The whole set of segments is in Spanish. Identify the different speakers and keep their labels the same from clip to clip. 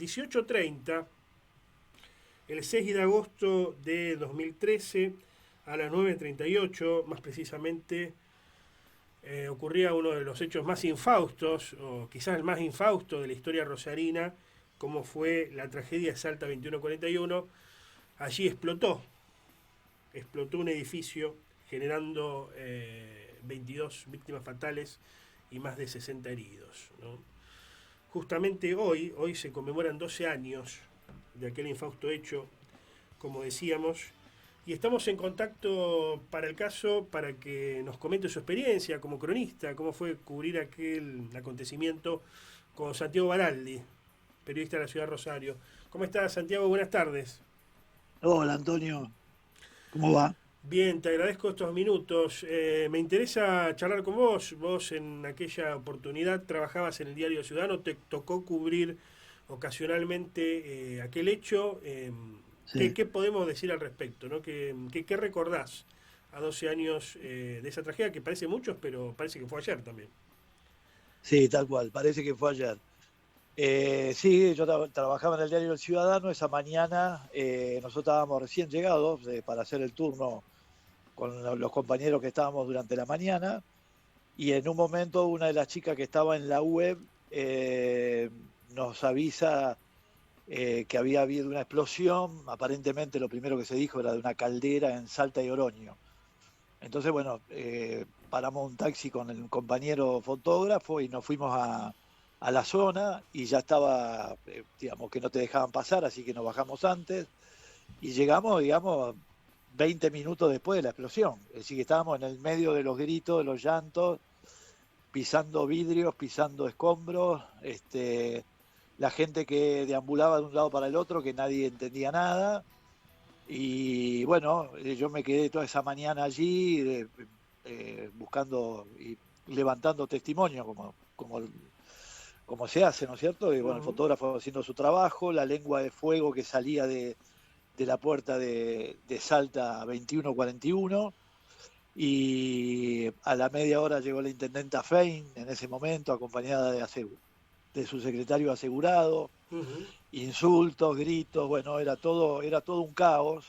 Speaker 1: 18:30, el 6 de agosto de 2013, a las 9:38, más precisamente, ocurría uno de los hechos más infaustos, o quizás el más infausto de la historia rosarina, como fue la tragedia de Salta 2141. Allí explotó un edificio generando 22 víctimas fatales y más de 60 heridos, ¿no? Justamente hoy se conmemoran 12 años de aquel infausto hecho, como decíamos, y estamos en contacto para el caso, para que nos comente su experiencia como cronista, cómo fue cubrir aquel acontecimiento con Santiago Baraldi, periodista de la ciudad de Rosario. ¿Cómo estás, Santiago? Buenas tardes.
Speaker 2: Hola Antonio, ¿cómo va?
Speaker 1: Bien, te agradezco estos minutos. Me interesa charlar con vos. Vos en aquella oportunidad trabajabas en el Diario Ciudadano, te tocó cubrir ocasionalmente aquel hecho. ¿Qué,
Speaker 2: Sí,
Speaker 1: qué podemos decir al respecto? ¿No? ¿Qué recordás a 12 años de esa tragedia? Que parece muchos, pero parece que fue ayer también.
Speaker 2: sí, tal cual, parece que fue ayer. Sí, yo trabajaba en el Diario del Ciudadano, esa mañana nosotros estábamos recién llegados para hacer el turno con los compañeros que estábamos durante la mañana y en un momento una de las chicas que estaba en la web nos avisa que había habido una explosión, aparentemente lo primero que se dijo era de una caldera en Salta y Oroño. Entonces, bueno, paramos un taxi con el compañero fotógrafo y nos fuimos a la zona y ya estaba, digamos, que no te dejaban pasar, así que nos bajamos antes y llegamos, digamos, 20 minutos después de la explosión. Es decir, que estábamos en el medio de los gritos, de los llantos, pisando vidrios, pisando escombros, la gente que deambulaba de un lado para el otro, que nadie entendía nada. Y bueno, yo me quedé toda esa mañana allí buscando y levantando testimonio como se hace, ¿no es cierto? Y bueno, el
Speaker 1: Ujú.
Speaker 2: fotógrafo haciendo su trabajo, la lengua de fuego que salía de la puerta de Salta 2141 y a la media hora llegó la intendenta Fein en ese momento acompañada de su secretario asegurado,
Speaker 1: Ujú.
Speaker 2: insultos, gritos, bueno, era todo un caos.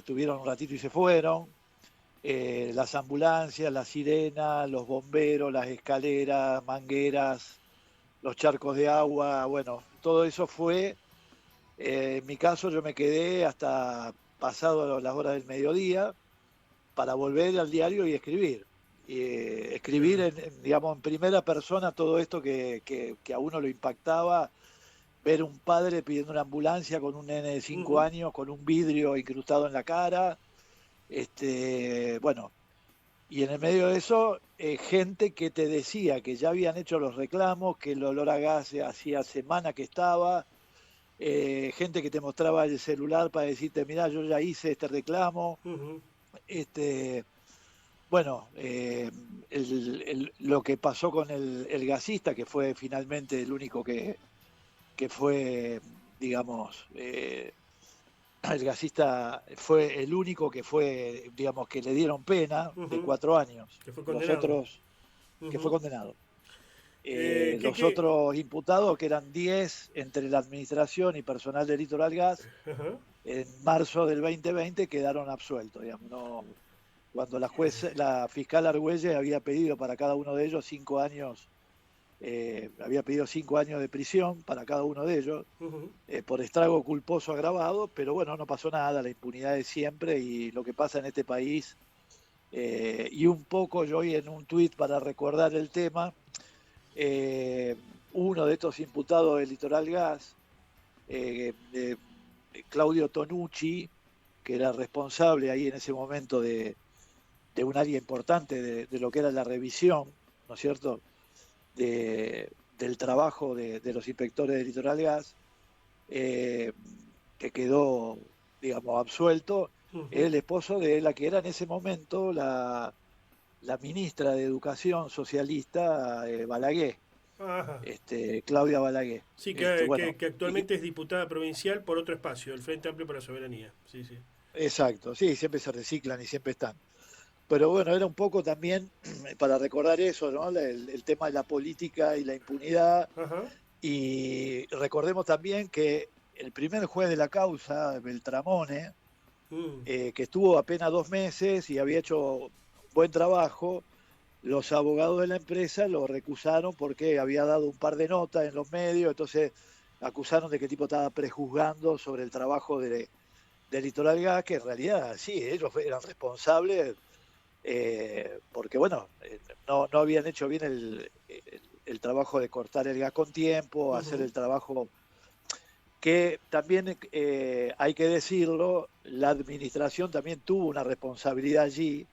Speaker 2: Tuvieron un ratito y se fueron. Las ambulancias, las sirenas, los bomberos, las escaleras, mangueras, los charcos de agua, bueno, todo eso fue. En mi caso yo me quedé hasta pasado las horas del mediodía para volver al diario y escribir. Escribir,
Speaker 1: Claro.
Speaker 2: digamos, en primera persona todo esto que a uno lo impactaba, ver un padre pidiendo una ambulancia con un nene de 5
Speaker 1: Ujú.
Speaker 2: años, con un vidrio incrustado en la cara, bueno, y en el medio de eso, gente que te decía que ya habían hecho los reclamos, que el olor a gas hacía semana que estaba, gente que te mostraba el celular para decirte, mirá, yo ya hice este reclamo.
Speaker 1: Ujú.
Speaker 2: Este, bueno, lo que pasó con el gasista, que fue finalmente el único que fue, digamos, el gasista fue el único que fue, digamos, que le dieron pena de
Speaker 1: Ujú.
Speaker 2: 4 años.
Speaker 1: Que fue
Speaker 2: Los
Speaker 1: condenado.
Speaker 2: otros, que fue
Speaker 1: Ujú.
Speaker 2: condenado.
Speaker 1: ¿Qué,
Speaker 2: Los
Speaker 1: qué?
Speaker 2: otros imputados, que eran 10 entre la administración y personal de Litoral Gas,
Speaker 1: Ajá.
Speaker 2: en marzo del 2020 quedaron absueltos. Digamos, no, cuando la fiscal Argüelles había pedido para cada uno de ellos 5 años, había pedido 5 años de prisión para cada uno de ellos,
Speaker 1: Ujú.
Speaker 2: por estrago culposo agravado, pero bueno, no pasó nada, la impunidad es siempre y lo que pasa en este país, y un poco yo hoy en un tuit para recordar el tema, eh, uno de estos imputados del Litoral Gas, Claudio Tonucci, que era responsable ahí en ese momento de un área importante de lo que era la revisión, ¿no es cierto?, del trabajo de los inspectores del Litoral Gas, eh, que quedó, digamos, absuelto,
Speaker 1: Ujú.
Speaker 2: es el esposo de la que era en ese momento la ministra de Educación socialista, Balaguer,
Speaker 1: Ajá.
Speaker 2: Claudia Balaguer.
Speaker 1: Sí,
Speaker 2: Bueno,
Speaker 1: que actualmente es diputada provincial por otro espacio, el Frente Amplio para la Soberanía. Sí, sí.
Speaker 2: exacto, sí, siempre se reciclan y siempre están. Pero bueno, era un poco también para recordar eso, ¿no? El tema de la política y la impunidad,
Speaker 1: Ajá.
Speaker 2: Y recordemos también que el primer juez de la causa, Beltramone,
Speaker 1: Mm,
Speaker 2: que estuvo apenas 2 meses y había hecho buen trabajo, los abogados de la empresa lo recusaron porque había dado un par de notas en los medios, entonces acusaron de que el tipo estaba prejuzgando sobre el trabajo de Litoral Gas, que en realidad sí, ellos eran responsables porque bueno, no habían hecho bien el trabajo de cortar el gas con tiempo, hacer
Speaker 1: ujú,
Speaker 2: el trabajo que también hay que decirlo, la administración también tuvo una responsabilidad allí,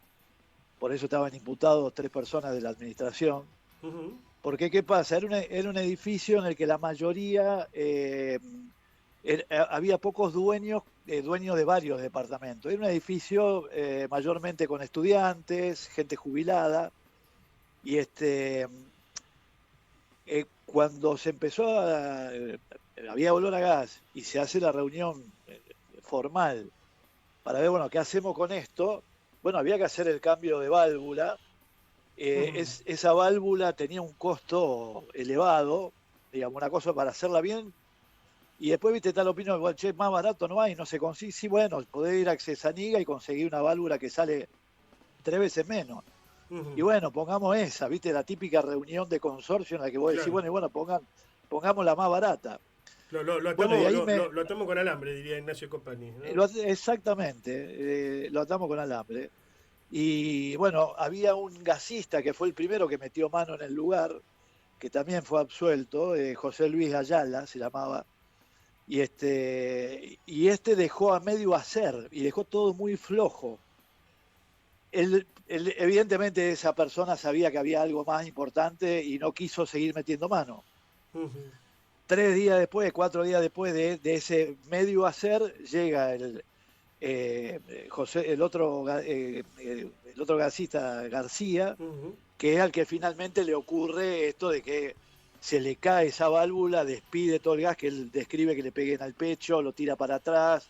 Speaker 2: por eso estaban imputados 3 personas de la administración,
Speaker 1: ujú,
Speaker 2: porque ¿qué pasa? Era un edificio en el que la mayoría, había pocos dueños, dueños de varios departamentos. Era un edificio mayormente con estudiantes, gente jubilada, y cuando se empezó había olor a gas y se hace la reunión formal para ver, bueno, ¿qué hacemos con esto? Bueno, había que hacer el cambio de válvula.
Speaker 1: ujú.
Speaker 2: Esa válvula tenía un costo elevado, digamos, una cosa para hacerla bien. Y después, viste, tal opinión, igual, che, más barato no hay, no se consigue. Sí, bueno, podés ir a Accesaniga y conseguir una válvula que sale 3 veces menos.
Speaker 1: Ujú,
Speaker 2: Y bueno, pongamos esa, viste, la típica reunión de consorcio en la que vos decís,
Speaker 1: claro.
Speaker 2: bueno, y bueno, pongamos la más barata.
Speaker 1: Lo
Speaker 2: Bueno, y
Speaker 1: atamos,
Speaker 2: ahí
Speaker 1: lo atamos con alambre, diría Ignacio Copani, ¿no?
Speaker 2: exactamente, lo atamos con alambre. Y bueno, había un gasista que fue el primero que metió mano en el lugar, que también fue absuelto, José Luis Ayala se llamaba, y dejó a medio hacer, y dejó todo muy flojo. Evidentemente esa persona sabía que había algo más importante y no quiso seguir metiendo mano.
Speaker 1: Ujú,
Speaker 2: 3 días después, 4 días después de ese medio hacer, llega el otro gasista García,
Speaker 1: ujú.
Speaker 2: que es al que finalmente le ocurre esto de que se le cae esa válvula, despide todo el gas que él describe que le peguen al pecho, lo tira para atrás,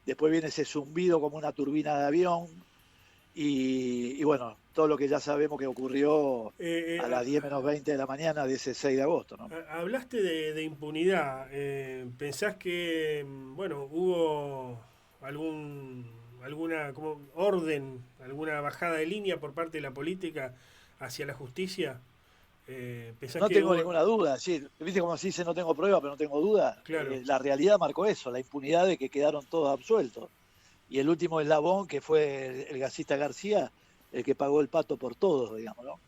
Speaker 2: después viene ese zumbido como una turbina de avión, y bueno, todo lo que ya sabemos que ocurrió
Speaker 1: Eh,
Speaker 2: a
Speaker 1: eh,
Speaker 2: las 10 menos 20 de la mañana de ese 6 de agosto, ¿no?
Speaker 1: Hablaste de impunidad. ¿Pensás que, bueno, hubo algún, alguna como orden, alguna bajada de línea por parte de la política hacia la justicia? ¿Pensás
Speaker 2: No
Speaker 1: que
Speaker 2: tengo
Speaker 1: hubo,
Speaker 2: ninguna duda, sí, viste como se dice, no tengo prueba, pero no tengo duda.
Speaker 1: claro,
Speaker 2: La realidad marcó eso, la impunidad de que quedaron todos absueltos. Y el último eslabón, que fue el gasista García, el que pagó el pato por todos, digamos, ¿no?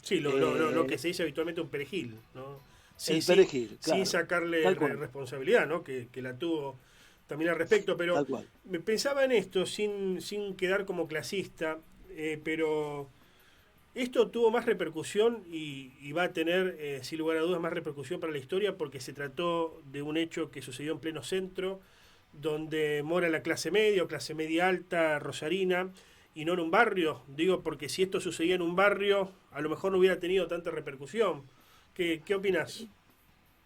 Speaker 1: sí, lo que
Speaker 2: Eh,
Speaker 1: se dice habitualmente un perejil, ¿no? Sí,
Speaker 2: el
Speaker 1: sí,
Speaker 2: perejil,
Speaker 1: sin
Speaker 2: claro,
Speaker 1: sacarle
Speaker 2: tal cual,
Speaker 1: responsabilidad, ¿no? Que la tuvo también al respecto, pero
Speaker 2: tal cual.
Speaker 1: me pensaba en esto, sin quedar como clasista, pero esto tuvo más repercusión y va a tener, sin lugar a dudas, más repercusión para la historia porque se trató de un hecho que sucedió en pleno centro, donde mora la clase media o clase media alta rosarina y no en un barrio. Digo, porque si esto sucedía en un barrio, a lo mejor no hubiera tenido tanta repercusión. ¿Qué opinas?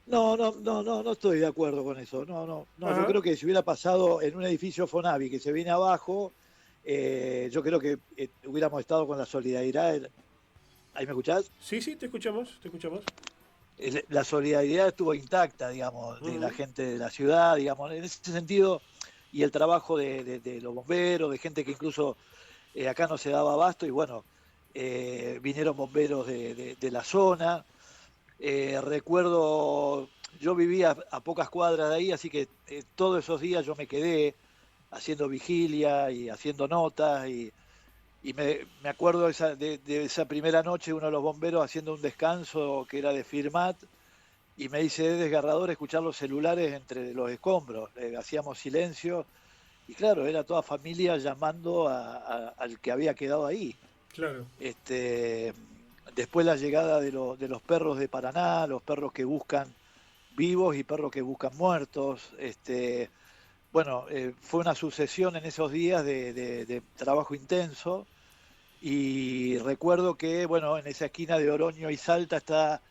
Speaker 2: No estoy de acuerdo con eso. No, yo
Speaker 1: Ajá.
Speaker 2: creo que si hubiera pasado en un edificio Fonavi que se viene abajo, yo creo que hubiéramos estado con la solidaridad. ¿Ahí me escuchás?
Speaker 1: Sí, sí, te escuchamos, te escuchamos.
Speaker 2: La solidaridad estuvo intacta, digamos, de la
Speaker 1: Ujú.
Speaker 2: gente de la ciudad, digamos, en ese sentido, y el trabajo de los bomberos, de gente que incluso acá no se daba abasto, y bueno, vinieron bomberos de la zona. Recuerdo, yo vivía a pocas cuadras de ahí, así que todos esos días yo me quedé haciendo vigilia y haciendo notas, y me acuerdo de esa primera noche, uno de los bomberos haciendo un descanso que era de Firmat, y me dice, es desgarrador escuchar los celulares entre los escombros. Hacíamos silencio y claro, era toda familia llamando al que había quedado ahí.
Speaker 1: Claro.
Speaker 2: Este, después la llegada de los perros de Paraná, los perros que buscan vivos y perros que buscan muertos. Bueno, fue una sucesión en esos días de trabajo intenso, y recuerdo que, bueno, en esa esquina de Oroño y Salta está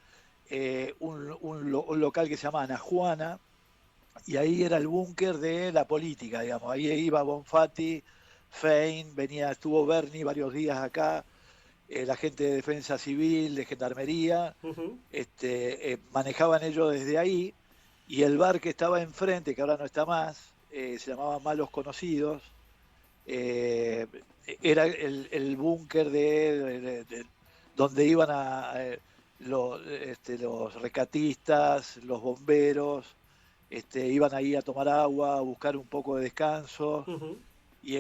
Speaker 2: un local que se llama Ana Juana, y ahí era el búnker de la política, digamos. Ahí iba Bonfatti, Fein, estuvo Berni varios días acá, la gente de defensa civil, de gendarmería,
Speaker 1: Ujú.
Speaker 2: manejaban ellos desde ahí, y el bar que estaba enfrente, que ahora no está más, se llamaba Malos Conocidos, eh, era el búnker donde iban los rescatistas, los bomberos, iban ahí a tomar agua, a buscar un poco de descanso,
Speaker 1: Ujú.
Speaker 2: y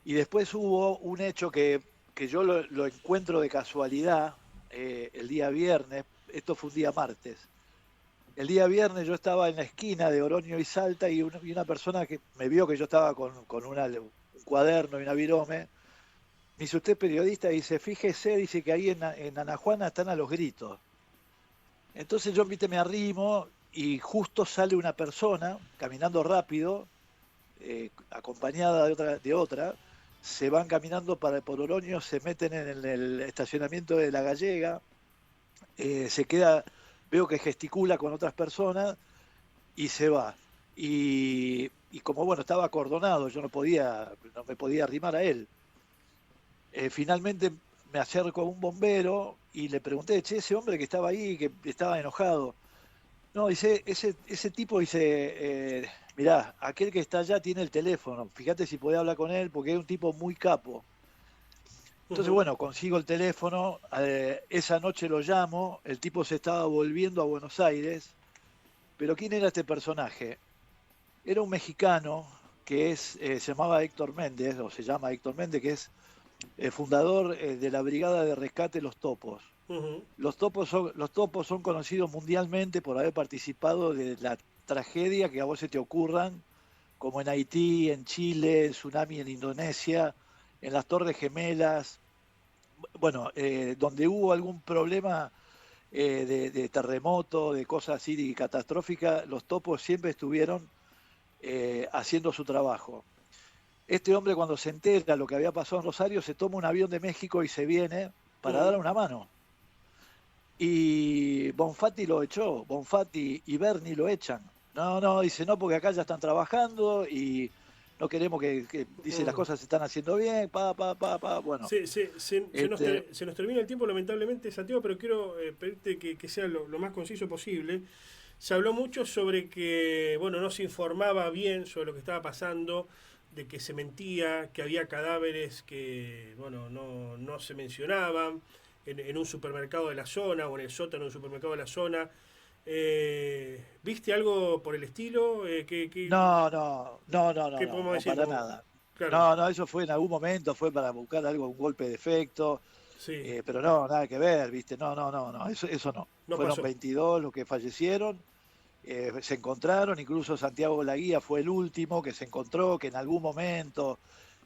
Speaker 2: y después hubo un hecho que yo lo encuentro de casualidad, el día viernes. Esto fue un día martes. El día viernes yo estaba en la esquina de Oroño y Salta, y una persona que me vio que yo estaba con un cuaderno y una virome, me dice: usted es periodista, dice, fíjese, dice que ahí en Ana Juana están a los gritos. Entonces yo, viste, me arrimo, y justo sale una persona caminando rápido, acompañada de otra, se van caminando por Oroño, se meten en el estacionamiento de La Gallega, se queda, veo que gesticula con otras personas y se va. Y como, bueno, estaba acordonado, yo no me podía arrimar a él. Finalmente me acerco a un bombero y le pregunté: che, ese hombre que estaba ahí, que estaba enojado. No, dice, ese tipo dice, mirá, aquel que está allá tiene el teléfono, fíjate si podés hablar con él, porque es un tipo muy capo. Entonces,
Speaker 1: Ujú.
Speaker 2: bueno, consigo el teléfono, esa noche lo llamo, el tipo se estaba volviendo a Buenos Aires. Pero ¿quién era este personaje? Era un mexicano se llamaba Héctor Méndez, o se llama Héctor Méndez, que es fundador de la Brigada de Rescate Los Topos.
Speaker 1: Ujú.
Speaker 2: Los topos son conocidos mundialmente por haber participado de la tragedia que a vos se te ocurran, como en Haití, en Chile, el tsunami en Indonesia, en las Torres Gemelas. Bueno, donde hubo algún problema de terremoto, de cosas así catastróficas, los topos siempre estuvieron haciendo su trabajo. Este hombre, cuando se entera lo que había pasado en Rosario, se toma un avión de México y se viene para dar
Speaker 1: Ujú.
Speaker 2: una mano. Y Bonfatti lo echó, Bonfatti y Berni lo echan. No, no, dice, no, porque acá ya están trabajando y no queremos dice, las
Speaker 1: Ujú.
Speaker 2: cosas se están haciendo bien, bueno. Este,
Speaker 1: Se nos termina el tiempo, lamentablemente, Santiago, pero quiero pedirte que sea lo más conciso posible. Se habló mucho sobre que, bueno, no se informaba bien sobre lo que estaba pasando, de que se mentía, que había cadáveres que, bueno, no se mencionaban en un supermercado de la zona o en el sótano de un supermercado de la zona. ¿Viste algo por el estilo?
Speaker 2: no, no, no, no, no,
Speaker 1: ¿Qué
Speaker 2: no,
Speaker 1: podemos
Speaker 2: no,
Speaker 1: decir?
Speaker 2: para
Speaker 1: Como,
Speaker 2: nada.
Speaker 1: claro,
Speaker 2: No, no, eso fue en algún momento, fue para buscar algo, un golpe de efecto,
Speaker 1: sí,
Speaker 2: pero no, nada que ver, ¿viste? No, no, no, no, eso no.
Speaker 1: no
Speaker 2: Fueron
Speaker 1: pasó.
Speaker 2: 22 los que fallecieron, se encontraron, incluso Santiago Laguía fue el último que se encontró, que en algún momento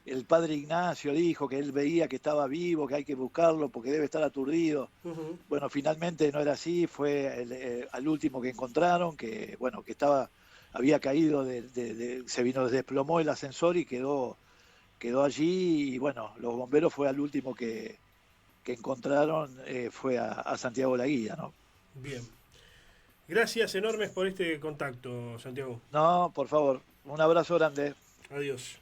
Speaker 2: el padre Ignacio dijo que él veía que estaba vivo, que hay que buscarlo porque debe estar aturdido.
Speaker 1: Ujú.
Speaker 2: Bueno, finalmente no era así, fue al último que encontraron, que bueno, había caído, se vino, desplomó el ascensor y quedó allí, y bueno, los bomberos fue al último que encontraron, fue a Santiago Laguía, ¿no?
Speaker 1: Bien. Gracias enormes por este contacto, Santiago.
Speaker 2: No, por favor, un abrazo grande.
Speaker 1: Adiós.